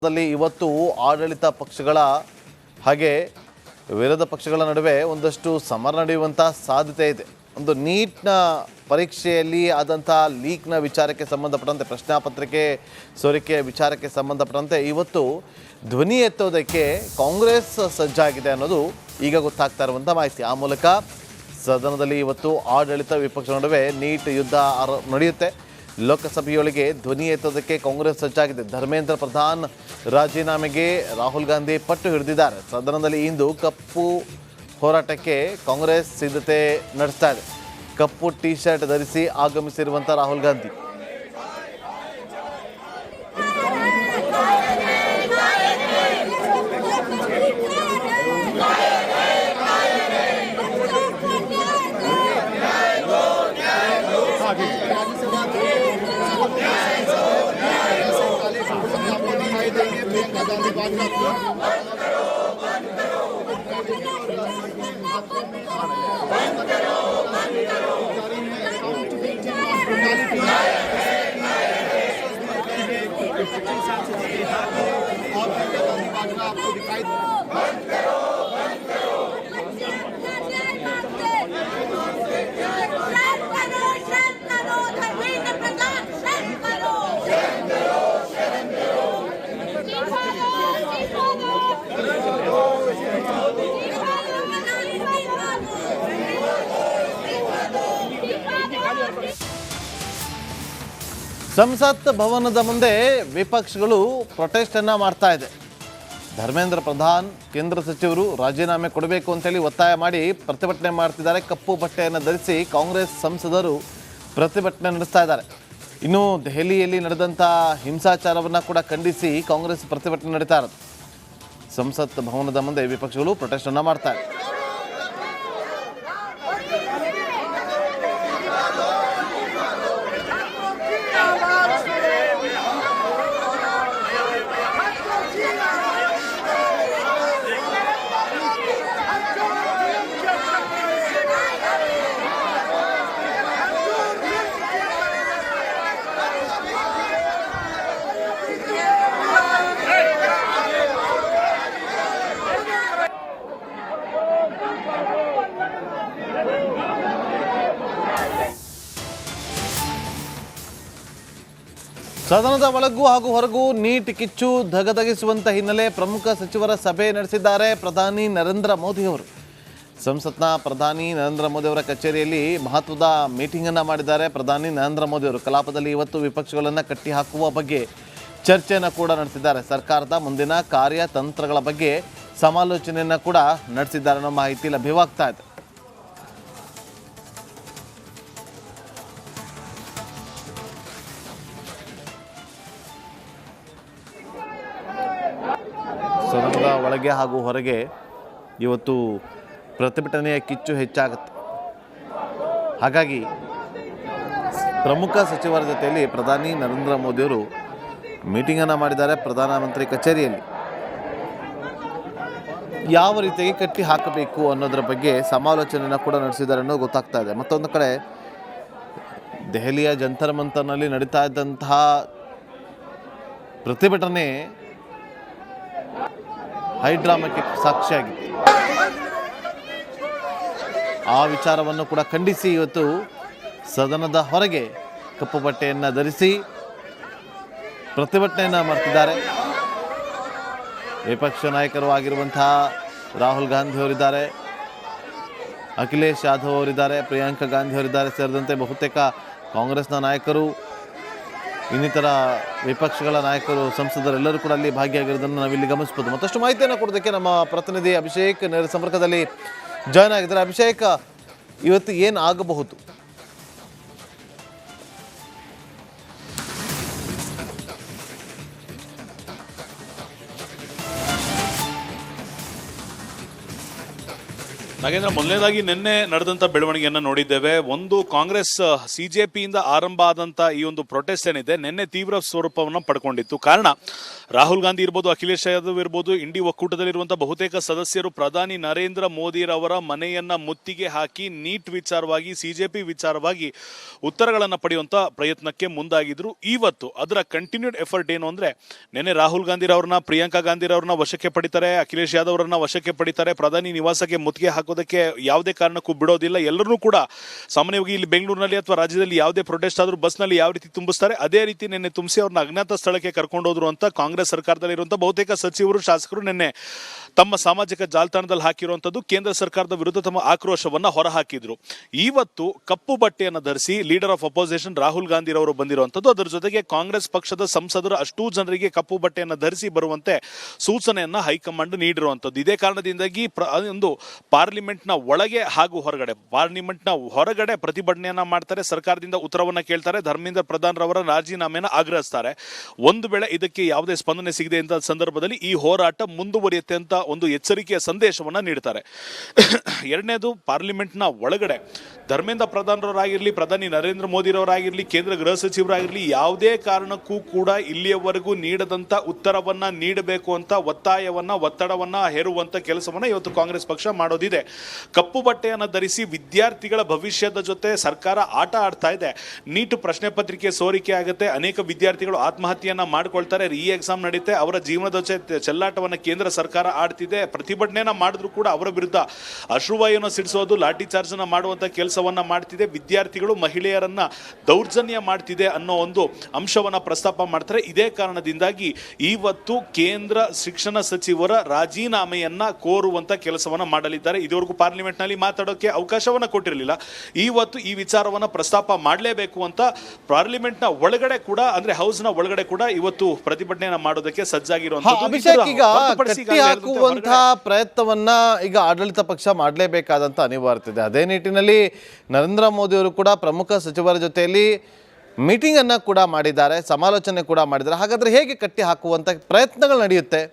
ದಲ್ಲಿ ಇವತ್ತು ಆಡಳಿತ ಪಕ್ಷಗಳ ಹಾಗೆ ವಿರೋಧ ಪಕ್ಷಗಳ ನಡುವೆ ಒಂದಷ್ಟು ಸಮರ ನಡೆಯುವಂತ ಸಾಧ್ಯತೆ ಇದೆ. ಒಂದು ನೀಟ್ನ ಪರೀಕ್ಷೆಯಲ್ಲಿ ಆದಂತ ಲೀಕ್ನ ವಿಚಾರಕ್ಕೆ ಸಂಬಂಧಪಟ್ಟಂತೆ ಪ್ರಶ್ನಾಪತ್ರಿಕೆ ಸೋರಿಕೆ ವಿಚಾರಕ್ಕೆ ಸಂಬಂಧಪಟ್ಟಂತೆ ಇವತ್ತು ಧ್ವನಿ ಎತ್ತೋದಕ್ಕೆ ಕಾಂಗ್ರೆಸ್ ಸಜ್ಜಾಗಿದೆ ಅನ್ನೋದು ಈಗ ಗೊತ್ತಾಗ್ತಾ ಇರುವಂತ ಮಾಹಿತಿ. ಆ ಮೂಲಕ ಸದನದಲ್ಲಿ ಇವತ್ತು ಆಡಳಿತ ವಿಪಕ್ಷ ನಡುವೆ ನೀಟ್ ಯುದ್ಧ ನಡೆಯುತ್ತೆ. ಲೋಕಸಭೆಯೊಳಗೆ ಧ್ವನಿ ಎತ್ತೋದಕ್ಕೆ ಕಾಂಗ್ರೆಸ್ ಸಜ್ಜಾಗಿದೆ. ಧರ್ಮೇಂದ್ರ ಪ್ರಧಾನ್ ರಾಜೀನಾಮೆಗೆ ರಾಹುಲ್ ಗಾಂಧಿ ಪಟ್ಟು ಹಿಡಿದಿದ್ದಾರೆ. ಸದನದಲ್ಲಿ ಇಂದು ಕಪ್ಪು ಹೋರಾಟಕ್ಕೆ ಕಾಂಗ್ರೆಸ್ ಸಿದ್ಧತೆ ನಡೆಸ್ತಾ ಇದೆ. ಕಪ್ಪು ಟಿ ಶರ್ಟ್ ಧರಿಸಿ ಆಗಮಿಸಿರುವಂಥ ರಾಹುಲ್ ಗಾಂಧಿ ಸಂಸತ್ ಭವನದ ಮುಂದೆ ವಿಪಕ್ಷಗಳು ಪ್ರೊಟೆಸ್ಟ್ ಅನ್ನ ಮಾಡ್ತಾ ಇದೆ. ಧರ್ಮೇಂದ್ರ ಪ್ರಧಾನ್ ಕೇಂದ್ರ ಸಚಿವರು ರಾಜೀನಾಮೆ ಕೊಡಬೇಕು ಅಂತೇಳಿ ಒತ್ತಾಯ ಮಾಡಿ ಪ್ರತಿಭಟನೆ ಮಾಡ್ತಿದ್ದಾರೆ. ಕಪ್ಪು ಬಟ್ಟೆಯನ್ನು ಧರಿಸಿ ಕಾಂಗ್ರೆಸ್ ಸಂಸದರು ಪ್ರತಿಭಟನೆ ನಡೆಸ್ತಾ ಇದ್ದಾರೆ. ಇನ್ನು ದೆಹಲಿಯಲ್ಲಿ ನಡೆದಂಥ ಹಿಂಸಾಚಾರವನ್ನು ಕೂಡ ಖಂಡಿಸಿ ಕಾಂಗ್ರೆಸ್ ಪ್ರತಿಭಟನೆ ನಡೀತಾ ಇರೋದು. ಸಂಸತ್ ಭವನದ ಮುಂದೆ ವಿಪಕ್ಷಗಳು ಪ್ರೊಟೆಸ್ಟ್ ಅನ್ನ ಮಾಡ್ತಾ ಇದೆ. ಸದನದ ಒಳಗೂ ಹಾಗೂ ಹೊರಗೂ ನೀಟ್ ಕಿಚ್ಚು ಧಗಧಗಿಸುವಂತ ಹಿನ್ನೆಲೆ ಪ್ರಮುಖ ಸಚಿವರ ಸಭೆ ನಡೆಸಿದ್ದಾರೆ ಪ್ರಧಾನಿ ನರೇಂದ್ರ ಮೋದಿ ಅವರು. ಸಂಸತ್ನ ಪ್ರಧಾನಿ ನರೇಂದ್ರ ಮೋದಿ ಅವರ ಕಚೇರಿಯಲ್ಲಿ ಮಹತ್ವದ ಮೀಟಿಂಗ್ ಅನ್ನ ಮಾಡಿದ್ದಾರೆ. ಪ್ರಧಾನಿ ನರೇಂದ್ರ ಮೋದಿ ಅವರು ಕಲಾಪದಲ್ಲಿ ಇವತ್ತು ವಿಪಕ್ಷಗಳನ್ನು ಕಟ್ಟಿ ಹಾಕುವ ಬಗ್ಗೆ ಚರ್ಚೆಯನ್ನು ಕೂಡ ನಡೆಸಿದ್ದಾರೆ. ಸರ್ಕಾರದ ಮುಂದಿನ ಕಾರ್ಯತಂತ್ರಗಳ ಬಗ್ಗೆ ಸಮಾಲೋಚನೆಯನ್ನು ಕೂಡ ನಡೆಸಿದ್ದಾರೆ ಅನ್ನೋ ಮಾಹಿತಿ ಲಭ್ಯವಾಗ್ತಾ ಇದೆ. ಸದನದ ಒಳಗೆ ಹಾಗೂ ಹೊರಗೆ ಇವತ್ತು ಪ್ರತಿಭಟನೆಯ ಕಿಚ್ಚು ಹೆಚ್ಚಾಗುತ್ತೆ. ಹಾಗಾಗಿ ಪ್ರಮುಖ ಸಚಿವರ ಜೊತೆಯಲ್ಲಿ ಪ್ರಧಾನಿ ನರೇಂದ್ರ ಮೋದಿಯವರು ಮೀಟಿಂಗನ್ನು ಮಾಡಿದ್ದಾರೆ. ಪ್ರಧಾನಮಂತ್ರಿ ಕಚೇರಿಯಲ್ಲಿ ಯಾವ ರೀತಿಯಾಗಿ ಕಟ್ಟಿ ಹಾಕಬೇಕು ಅನ್ನೋದರ ಬಗ್ಗೆ ಸಮಾಲೋಚನೆಯನ್ನು ಕೂಡ ನಡೆಸಿದ್ದಾರೆ ಅನ್ನೋದು ಗೊತ್ತಾಗ್ತಾ ಇದೆ. ಮತ್ತೊಂದು ಕಡೆ ದೆಹಲಿಯ ಜಂತರ್ ಮಂತರ್ನಲ್ಲಿ ನಡೀತಾ ಇದ್ದಂತಹ ಪ್ರತಿಭಟನೆ ಹೈಡ್ರಾಮಕ್ಕೆ ಸಾಕ್ಷಿಯಾಗಿತ್ತು. ಆ ವಿಚಾರವನ್ನು ಕೂಡ ಖಂಡಿಸಿ ಇವತ್ತು ಸದನದ ಹೊರಗೆ ಕಪ್ಪು ಬಟ್ಟೆಯನ್ನು ಧರಿಸಿ ಪ್ರತಿಭಟನೆಯನ್ನು ಮಾಡ್ತಿದ್ದಾರೆ. ವಿಪಕ್ಷ ನಾಯಕರು ಆಗಿರುವಂತಹ ರಾಹುಲ್ ಗಾಂಧಿ ಅವರಿದ್ದಾರೆ, ಅಖಿಲೇಶ್ ಯಾದವ್ ಅವರಿದ್ದಾರೆ, ಪ್ರಿಯಾಂಕಾ ಗಾಂಧಿ ಅವರಿದ್ದಾರೆ ಸೇರಿದಂತೆ ಬಹುತೇಕ ಕಾಂಗ್ರೆಸ್ನ ನಾಯಕರು, ಇನ್ನಿತರ ವಿಪಕ್ಷಗಳ ನಾಯಕರು, ಸಂಸದರೆಲ್ಲರೂ ಕೂಡ ಅಲ್ಲಿ ಭಾಗಿಯಾಗಿರೋದನ್ನು ನಾವಿಲ್ಲಿ ಗಮನಿಸ್ಬೋದು. ಮತ್ತಷ್ಟು ಮಾಹಿತಿಯನ್ನು ಕೊಡೋದಕ್ಕೆ ನಮ್ಮ ಪ್ರತಿನಿಧಿ ಅಭಿಷೇಕ್ ನೇರ ಸಂಪರ್ಕದಲ್ಲಿ ಜಾಯ್ನ್ ಆಗಿದ್ದಾರೆ. ಅಭಿಷೇಕ್, ಇವತ್ತು ಏನು ಆಗಬಹುದು? ನಾಗೇಂದ್ರ, ಮೊದಲನೇದಾಗಿ ನಿನ್ನೆ ನಡೆದಂತ ಬೆಳವಣಿಗೆಯನ್ನ ನೋಡಿದ್ದೇವೆ. ಒಂದು, ಕಾಂಗ್ರೆಸ್ ಸಿಜೆಪಿಯಿಂದ ಆರಂಭ ಆದಂತ ಈ ಒಂದು ಪ್ರೊಟೆಸ್ಟ್ ಏನಿದೆ ನಿನ್ನೆ ತೀವ್ರ ಸ್ವರೂಪವನ್ನು ಪಡ್ಕೊಂಡಿತ್ತು. ಕಾರಣ ರಾಹುಲ್ ಗಾಂಧಿ ಇರ್ಬೋದು, ಅಖಿಲೇಶ್ ಯಾದವ್ ಇರ್ಬೋದು, ಇಂಡಿ ಒಕ್ಕೂಟದಲ್ಲಿರುವಂತಹ ಬಹುತೇಕ ಸದಸ್ಯರು ಪ್ರಧಾನಿ ನರೇಂದ್ರ ಮೋದಿರವರ ಮನೆಯನ್ನ ಮುತ್ತಿಗೆ ಹಾಕಿ ನೀಟ್ ವಿಚಾರವಾಗಿ, ಸಿಜೆಪಿ ವಿಚಾರವಾಗಿ ಉತ್ತರಗಳನ್ನ ಪಡೆಯುವಂತ ಪ್ರಯತ್ನಕ್ಕೆ ಮುಂದಾಗಿದ್ರು. ಇವತ್ತು ಅದರ ಕಂಟಿನ್ಯೂಡ್ ಎಫರ್ಟ್ ಏನು ಅಂದ್ರೆ, ನಿನ್ನೆ ರಾಹುಲ್ ಗಾಂಧಿ ಅವರನ್ನ, ಪ್ರಿಯಾಂಕಾ ಗಾಂಧಿ ಅವರನ್ನ ವಶಕ್ಕೆ ಪಡಿತಾರೆ, ಅಖಿಲೇಶ್ ಯಾದವ್ ಅವರನ್ನ ವಶಕ್ಕೆ ಪಡಿತಾರೆ. ಪ್ರಧಾನಿ ನಿವಾಸಕ್ಕೆ ಮುತ್ತಿಗೆ ಹಾಕೋದಕ್ಕೆ ಯಾವುದೇ ಕಾರಣಕ್ಕೂ ಬಿಡೋದಿಲ್ಲ. ಎಲ್ಲರೂ ಕೂಡ ಸಾಮಾನ್ಯವಾಗಿ ಇಲ್ಲಿ ಬೆಂಗಳೂರಿನಲ್ಲಿ ಅಥವಾ ರಾಜ್ಯದಲ್ಲಿ ಯಾವುದೇ ಪ್ರೊಟೆಸ್ಟ್ ಆದ್ರೂ ಬಸ್ನಲ್ಲಿ ಯಾವ ರೀತಿ ತುಂಬಿಸ್ತಾರೆ ಅದೇ ರೀತಿ ನಿನ್ನೆ ತುಂಬಿಸಿ ಅವ್ರನ್ನ ಅಜ್ಞಾತ ಸ್ಥಳಕ್ಕೆ ಕರ್ಕೊಂಡೋದ್ರು ಅಂತ ಕಾಂಗ್ರೆಸ್ ಸರ್ಕಾರದಲ್ಲಿ ಇರುವಂತಹ ಬಹುತೇಕ ಸಚಿವರು, ಶಾಸಕರು ನಿನ್ನೆ ತಮ್ಮ ಸಾಮಾಜಿಕ ಜಾಲತಾಣದಲ್ಲಿ ಹಾಕಿರುವಂತದ್ದು ಕೇಂದ್ರ ಸರ್ಕಾರದ ವಿರುದ್ಧ ತಮ್ಮ ಆಕ್ರೋಶವನ್ನ ಹೊರಹಾಕಿದ್ರು. ಇವತ್ತು ಕಪ್ಪು ಬಟ್ಟೆಯನ್ನು ಧರಿಸಿ leader of opposition Rahul Gandhi ಅವರು ಬಂದಿರುವಂತದ್ದು. ಅದರ ಜೊತೆಗೆ ಕಾಂಗ್ರೆಸ್ ಪಕ್ಷದ ಸಂಸದರು ಅಷ್ಟೂ ಜನರಿಗೆ ಕಪ್ಪು ಬಟ್ಟೆಯನ್ನು ಧರಿಸಿ ಬರುವಂತೆ ಸೂಚನೆಯನ್ನ ಹೈಕಮಾಂಡ್ ನೀಡಿರುವಂತದ್ದು. ಇದೇ ಕಾರಣದಿಂದಾಗಿ ಒಂದು ಪಾರ್ಲಿಮೆಂಟ್ ನ ಒಳಗೆ ಹಾಗೂ ಹೊರಗಡೆ, ಪಾರ್ಲಿಮೆಂಟ್ ನ ಹೊರಗಡೆ ಪ್ರತಿಭಟನೆಯನ್ನ ಮಾಡ್ತಾರೆ, ಸರ್ಕಾರದಿಂದ ಉತ್ತರವನ್ನ ಕೇಳ್ತಾರೆ, ಧರ್ಮೇಂದ್ರ ಪ್ರಧಾನ್ ರವರ ರಾಜೀನಾಮೆಯನ್ನು ಆಗ್ರಹಿಸ್ತಾರೆ. ಒಂದು ವೇಳೆ ಇದಕ್ಕೆ ಯಾವುದೇ ಸ್ಪಂದನೆ ಸಿಗದೆ ಅಂತ ಸಂದರ್ಭದಲ್ಲಿ ಈ ಹೋರಾಟ ಮುಂದುವರಿಯುತ್ತೆ ಅಂತ ಒಂದು ಎಚ್ಚರಿಕೆಯ ಸಂದೇಶವನ್ನ ನೀಡ್ತಾರೆ. ಎರಡನೇದು, ಪಾರ್ಲಿಮೆಂಟ್ ನ ಒಳಗಡೆ ಧರ್ಮೇಂದ್ರ ಪ್ರಧಾನ್ ರವರಾಗಿರ್ಲಿ, ಪ್ರಧಾನಿ ನರೇಂದ್ರ ಮೋದಿ ರವರಾಗಿರ್ಲಿ, ಕೇಂದ್ರ ಗೃಹ ಸಚಿವರಾಗಿರ್ಲಿ ಯಾವುದೇ ಕಾರಣಕ್ಕೂ ಕೂಡ ಇಲ್ಲಿಯವರೆಗೂ ನೀಡದಂತ ಉತ್ತರವನ್ನ ನೀಡಬೇಕು ಅಂತ ಒತ್ತಡವನ್ನ ಹೇರುವಂತ ಕೆಲಸವನ್ನ ಇವತ್ತು ಕಾಂಗ್ರೆಸ್ ಪಕ್ಷ ಮಾಡೋದಿದೆ. ಕಪ್ಪು ಬಟ್ಟೆಯನ್ನು ಧರಿಸಿ ವಿದ್ಯಾರ್ಥಿಗಳ ಭವಿಷ್ಯದ ಜೊತೆ ಸರ್ಕಾರ ಆಟ ಆಡ್ತಾ ಇದೆ. ನೀಟ್ ಪ್ರಶ್ನೆ ಪತ್ರಿಕೆ ಸೋರಿಕೆ ಆಗುತ್ತೆ, ಅನೇಕ ವಿದ್ಯಾರ್ಥಿಗಳು ಆತ್ಮಹತ್ಯೆಯನ್ನ ಮಾಡ್ಕೊಳ್ತಾರೆ, ರೀ ಎಕ್ಸಾಮ್ ನಡೀತೆ, ಅವರ ಜೀವನದ ಜೊತೆ ಚೆಲ್ಲಾಟವನ್ನ ಕೇಂದ್ರ ಸರ್ಕಾರ ಆಡ್ತಿದೆ. ಪ್ರತಿಭಟನೆಯನ್ನ ಮಾಡಿದ್ರು ಕೂಡ ಅವರ ವಿರುದ್ಧ ಅಶ್ರುವಾಯುವನ್ನು ಸಿಡಿಸೋದು, ಲಾಠಿ ಚಾರ್ಜ್ ಅನ್ನ ಮಾಡುವಂತ ಕೆಲಸವನ್ನ ಮಾಡ್ತಿದೆ. ವಿದ್ಯಾರ್ಥಿಗಳು, ಮಹಿಳೆಯರನ್ನ ದೌರ್ಜನ್ಯ ಮಾಡ್ತಿದೆ ಅನ್ನೋ ಒಂದು ಅಂಶವನ್ನ ಪ್ರಸ್ತಾಪ ಮಾಡ್ತಾರೆ. ಇದೇ ಕಾರಣದಿಂದಾಗಿ ಇವತ್ತು ಕೇಂದ್ರ ಶಿಕ್ಷಣ ಸಚಿವರ ರಾಜೀನಾಮೆಯನ್ನ ಕೋರುವಂತ ಕೆಲಸವನ್ನ ಮಾಡಲಿದ್ದಾರೆ. ಇದುವರೆಗೂ ಪಾರ್ಲಿಮೆಂಟ್ ನಲ್ಲಿ ಮಾತಾಡೋಕೆ ಅವಕಾಶವನ್ನ ಕೊಟ್ಟಿರಲಿಲ್ಲ. ಇವತ್ತು ಈ ವಿಚಾರವನ್ನ ಪ್ರಸ್ತಾಪ ಮಾಡಲೇಬೇಕು ಅಂತ ಪಾರ್ಲಿಮೆಂಟ್ ನ ಒಳಗಡೆ ಕೂಡ, ಅಂದ್ರೆ ಹೌಸ್ ನ ಒಳಗಡೆ ಕೂಡ ಇವತ್ತು ಪ್ರತಿಭಟನೆಯನ್ನ ಮಾಡೋದಕ್ಕೆ ಸಜ್ಜಾಗಿರುವಂತಹ ಪ್ರಯತ್ನವನ್ನ ಈಗ ಆಡಳಿತ ಪಕ್ಷ ಮಾಡಲೇಬೇಕಾದಂತ ಅನಿವಾರ್ಯತೆ ಇದೆ. ಅದೇ ನಿಟ್ಟಿನಲ್ಲಿ ನರೇಂದ್ರ ಮೋದಿ ಅವರು ಕೂಡ ಪ್ರಮುಖ ಸಚಿವರ ಜೊತೆಯಲ್ಲಿ ಮೀಟಿಂಗ್ ಅನ್ನ ಕೂಡ ಮಾಡಿದ್ದಾರೆ, ಸಮಾಲೋಚನೆ ಕೂಡ ಮಾಡಿದ್ದಾರೆ. ಹಾಗಾದ್ರೆ ಹೇಗೆ ಕಟ್ಟಿ ಹಾಕುವಂತ ಪ್ರಯತ್ನಗಳು ನಡೆಯುತ್ತೆ?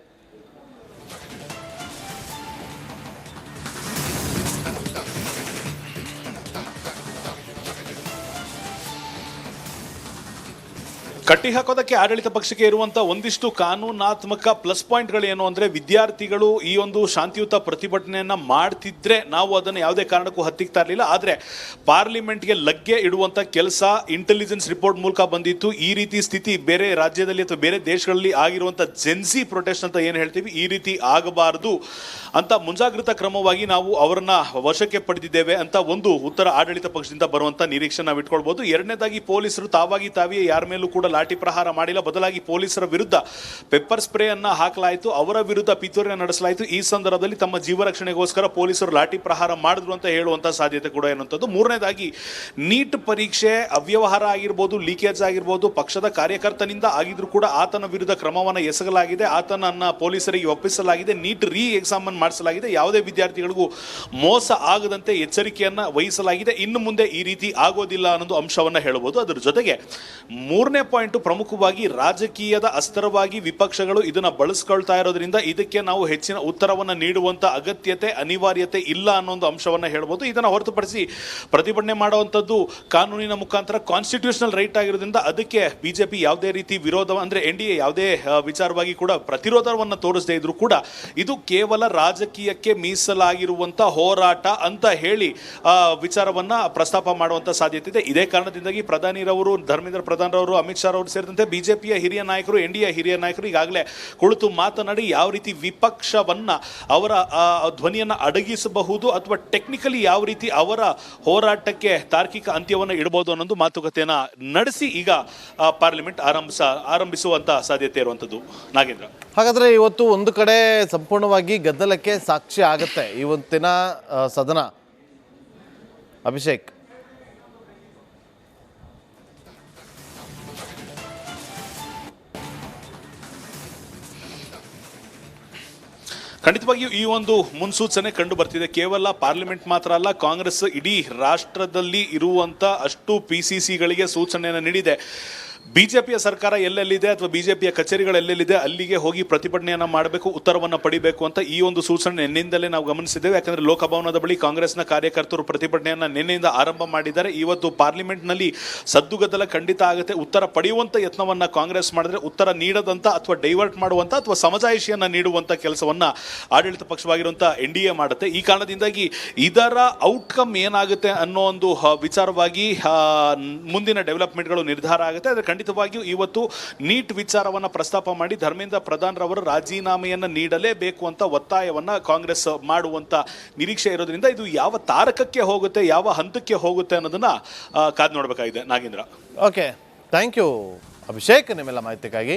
ಕಟ್ಟಿ ಹಾಕೋದಕ್ಕೆ ಆಡಳಿತ ಪಕ್ಷಕ್ಕೆ ಇರುವಂತಹ ಒಂದಿಷ್ಟು ಕಾನೂನಾತ್ಮಕ ಪ್ಲಸ್ ಪಾಯಿಂಟ್ಗಳು ಏನು ಅಂದ್ರೆ, ವಿದ್ಯಾರ್ಥಿಗಳು ಈ ಒಂದು ಶಾಂತಿಯುತ ಪ್ರತಿಭಟನೆಯನ್ನ ಮಾಡ್ತಿದ್ರೆ ನಾವು ಅದನ್ನು ಯಾವುದೇ ಕಾರಣಕ್ಕೂ ಹತ್ತಿಕ್ತಾ ಇರಲಿಲ್ಲ. ಆದ್ರೆ ಪಾರ್ಲಿಮೆಂಟ್ಗೆ ಲಗ್ಗೆ ಇಡುವಂತ ಕೆಲಸ ಇಂಟೆಲಿಜೆನ್ಸ್ ರಿಪೋರ್ಟ್ ಮೂಲಕ ಬಂದಿತ್ತು. ಈ ರೀತಿ ಸ್ಥಿತಿ ಬೇರೆ ರಾಜ್ಯದಲ್ಲಿ ಅಥವಾ ಬೇರೆ ದೇಶಗಳಲ್ಲಿ ಆಗಿರುವಂತ ಜೆನ್ಸಿ ಪ್ರೊಟೆಸ್ಟ್ ಅಂತ ಏನು ಹೇಳ್ತೀವಿ, ಈ ರೀತಿ ಆಗಬಾರದು ಅಂತ ಮುಂಜಾಗ್ರತಾ ಕ್ರಮವಾಗಿ ನಾವು ಅವರನ್ನ ವಶಕ್ಕೆ ಪಡೆದಿದ್ದೇವೆ ಅಂತ ಒಂದು ಉತ್ತರ ಆಡಳಿತ ಪಕ್ಷದಿಂದ ಬರುವಂತ ನಿರೀಕ್ಷೆ ನಾವು ಇಟ್ಕೊಳ್ಬಹುದು. ಎರಡನೇದಾಗಿ, ಪೊಲೀಸರು ತಾವೇ ಯಾರ ಮೇಲೂ ಕೂಡ ಲಾಠಿ ಪ್ರಹಾರ ಮಾಡಿಲ್ಲ, ಬದಲಾಗಿ ಪೊಲೀಸರ ವಿರುದ್ಧ ಪೆಪ್ಪರ್ ಸ್ಪ್ರೇ ಅನ್ನ ಹಾಕಲಾಯಿತು, ಅವರ ವಿರುದ್ಧ ಪಿತೂರಿಯನ್ನು ನಡೆಸಲಾಯಿತು. ಈ ಸಂದರ್ಭದಲ್ಲಿ ತಮ್ಮ ಜೀವ ರಕ್ಷಣೆಗೋಸ್ಕರ ಪೊಲೀಸರು ಲಾಠಿ ಪ್ರಹಾರ ಮಾಡಿದ್ರು ಅಂತ ಹೇಳುವಂತ ಸಾಧ್ಯತೆ ಕೂಡ ಇರುವಂತದ್ದು. ಮೂರನೇದಾಗಿ, ನೀಟ್ ಪರೀಕ್ಷೆ ಅವ್ಯವಹಾರ ಆಗಿರ್ಬೋದು, ಲೀಕೇಜ್ ಆಗಿರ್ಬೋದು, ಪಕ್ಷದ ಕಾರ್ಯಕರ್ತನಿಂದ ಆಗಿದ್ರು ಕೂಡ ಆತನ ವಿರುದ್ಧ ಕ್ರಮವನ್ನು ಎಸಗಲಾಗಿದೆ, ಆತನನ್ನ ಪೊಲೀಸರಿಗೆ ಒಪ್ಪಿಸಲಾಗಿದೆ, ನೀಟ್ ರೀ ಎಕ್ಸಾಮ್ ಅನ್ನು ಮಾಡಿಸಲಾಗಿದೆ, ಯಾವುದೇ ವಿದ್ಯಾರ್ಥಿಗಳಿಗೂ ಮೋಸ ಆಗದಂತೆ ಎಚ್ಚರಿಕೆಯನ್ನ ವಹಿಸಲಾಗಿದೆ. ಇನ್ನು ಮುಂದೆ ಈ ರೀತಿ ಆಗೋದಿಲ್ಲ ಅನ್ನೋದು ಅಂಶವನ್ನ ಹೇಳಬಹುದು. ಅದರ ಜೊತೆಗೆ ಮೂರನೇ ಪಾಯಿಂಟ್, ಪ್ರಮುಖವಾಗಿ ರಾಜಕೀಯದ ಅಸ್ತ್ರವಾಗಿ ವಿಪಕ್ಷಗಳು ಇದನ್ನ ಬಳಸ್ಕೊಳ್ತಾ ಇರೋದ್ರಿಂದ ಇದಕ್ಕೆ ನಾವು ಹೆಚ್ಚಿನ ಉತ್ತರವನ್ನ ನೀಡುವಂತ ಅಗತ್ಯತೆ, ಅನಿವಾರ್ಯತೆ ಇಲ್ಲ ಅನ್ನೋ ಒಂದು ಅಂಶವನ್ನ ಹೇಳಬಹುದು. ಇದನ್ನ ಹೊರತುಪಡಿಸಿ ಪ್ರತಿಭಟನೆ ಮಾಡುವಂತದ್ದು ಕಾನೂನಿನ ಮುಖಾಂತರ ಕಾನ್ಸ್ಟಿಟ್ಯೂಷನಲ್ ರೈಟ್ ಆಗಿರೋದ್ರಿಂದ ಅದಕ್ಕೆ ಬಿಜೆಪಿ ಯಾವುದೇ ರೀತಿ ವಿರೋಧ, ಅಂದ್ರೆ ಎನ್ಡಿಎ ಯಾವುದೇ ವಿಚಾರವಾಗಿ ಕೂಡ ಪ್ರತಿರೋಧವನ್ನ ತೋರಿಸದೇ ಇದ್ರು ಕೂಡ ಇದು ಕೇವಲ ರಾಜಕೀಯಕ್ಕೆ ಮೀಸಲಾಗಿರುವಂತ ಹೋರಾಟ ಅಂತ ಹೇಳಿ ವಿಚಾರವನ್ನ ಪ್ರಸ್ತಾಪ ಮಾಡುವಂತ ಸಾಧ್ಯತೆ ಇದೆ. ಇದೇ ಕಾರಣದಿಂದಾಗಿ ಪ್ರಧಾನಿರವರು, ಧರ್ಮೇಂದ್ರ ಪ್ರಧಾನ್ ರವರು, ಅಮಿತ್ ಶಾ ಅವರು ಸೇರಿದಂತೆ ಬಿಜೆಪಿಯ ಹಿರಿಯ ನಾಯಕರು, ಎನ್ಡಿಎ ಹಿರಿಯ ನಾಯಕರು ಈಗಾಗಲೇ ಕುಳಿತು ಮಾತನಾಡಿ ಯಾವ ರೀತಿ ವಿಪಕ್ಷವನ್ನ, ಅವರ ಧ್ವನಿಯನ್ನ ಅಡಗಿಸಬಹುದು ಅಥವಾ ಟೆಕ್ನಿಕಲಿ ಯಾವ ರೀತಿ ಅವರ ಹೋರಾಟಕ್ಕೆ ತಾರ್ಕಿಕ ಅಂತ್ಯವನ್ನು ಇಡಬಹುದು ಅನ್ನೋದು ಮಾತುಕತೆಯನ್ನ ನಡೆಸಿ ಈಗ ಪಾರ್ಲಿಮೆಂಟ್ ಆರಂಭಿಸುವಂತ ಸಾಧ್ಯತೆ ಇರುವಂತದ್ದು. ನಾಗೇಂದ್ರ, ಹಾಗಾದ್ರೆ ಇವತ್ತು ಒಂದು ಕಡೆ ಸಂಪೂರ್ಣವಾಗಿ ಗದ್ದಲಕ್ಕೆ ಸಾಕ್ಷಿ ಆಗತ್ತೆ ಇವತ್ತಿನ ಸದನ. ಅಭಿಷೇಕ್, ಖಂಡಿತವಾಗಿಯೂ ಈ ಒಂದು ಮುನ್ಸೂಚನೆ ಕಂಡು ಬರ್ತಿದೆ. ಕೇವಲ ಪಾರ್ಲಿಮೆಂಟ್ ಮಾತ್ರ ಅಲ್ಲ, ಕಾಂಗ್ರೆಸ್ ಇಡೀ ರಾಷ್ಟ್ರದಲ್ಲಿ ಇರುವಂತ ಅಷ್ಟು PCCಗಳಿಗೆ ಸೂಚನೆಯನ್ನು ನೀಡಿದೆ. ಬಿಜೆಪಿಯ ಸರ್ಕಾರ ಎಲ್ಲೆಲ್ಲಿದೆ ಅಥವಾ ಬಿಜೆಪಿಯ ಕಚೇರಿಗಳು ಎಲ್ಲೆಲ್ಲಿದೆ ಅಲ್ಲಿಗೆ ಹೋಗಿ ಪ್ರತಿಭಟನೆಯನ್ನ ಮಾಡಬೇಕು, ಉತ್ತರವನ್ನ ಪಡಿಬೇಕು ಅಂತ ಈ ಒಂದು ಸೂಚನೆ ನಿನ್ನೆಯಿಂದಲೇ ನಾವು ಗಮನಿಸಿದ್ದೇವೆ. ಯಾಕಂದ್ರೆ ಲೋಕಭವನದ ಬಳಿ ಕಾಂಗ್ರೆಸ್ನ ಕಾರ್ಯಕರ್ತರು ಪ್ರತಿಭಟನೆಯನ್ನ ನಿನ್ನೆಯಿಂದ ಆರಂಭ ಮಾಡಿದ್ದಾರೆ. ಇವತ್ತು ಪಾರ್ಲಿಮೆಂಟ್ನಲ್ಲಿ ಸದ್ದುಗದ್ದಲ ಖಂಡಿತ ಆಗುತ್ತೆ. ಉತ್ತರ ಪಡೆಯುವಂತ ಯತ್ನವನ್ನ ಕಾಂಗ್ರೆಸ್ ಮಾಡಿದ್ರೆ ಉತ್ತರ ನೀಡದಂತ ಅಥವಾ ಡೈವರ್ಟ್ ಮಾಡುವಂತ ಅಥವಾ ಸಮಜಾಯಿಷಿಯನ್ನ ನೀಡುವಂತ ಕೆಲಸವನ್ನ ಆಡಳಿತ ಪಕ್ಷವಾಗಿರುವಂತಹ NDA ಮಾಡುತ್ತೆ. ಈ ಕಾರಣದಿಂದಾಗಿ ಇದರ ಔಟ್ಕಮ್ ಏನಾಗುತ್ತೆ ಅನ್ನೋ ಒಂದು ವಿಚಾರವಾಗಿ ಮುಂದಿನ ಡೆವಲಪ್ಮೆಂಟ್ಗಳು ನಿರ್ಧಾರ ಆಗುತ್ತೆ. ಆದರೆ ಖಂಡಿತವಾಗಿಯೂ ಇವತ್ತು ನೀಟ್ ವಿಚಾರವನ್ನ ಪ್ರಸ್ತಾಪ ಮಾಡಿ ಧರ್ಮೇಂದ್ರ ಪ್ರಧಾನ್ ರವರು ರಾಜೀನಾಮೆಯನ್ನ ನೀಡಲೇಬೇಕು ಅಂತ ಒತ್ತಾಯವನ್ನ ಕಾಂಗ್ರೆಸ್ ಮಾಡುವಂತ ನಿರೀಕ್ಷೆ ಇರೋದ್ರಿಂದ ಇದು ಯಾವ ತಾರಕಕ್ಕೆ ಹೋಗುತ್ತೆ, ಯಾವ ಹಂತಕ್ಕೆ ಹೋಗುತ್ತೆ ಅನ್ನೋದನ್ನ ಕಾದು ನೋಡಬೇಕಾಗಿದೆ. Nagendra. Okay, thank you Abhishek ನಿಮ್ಮೆಲ್ಲ ಮಾಹಿತಿಗಾಗಿ.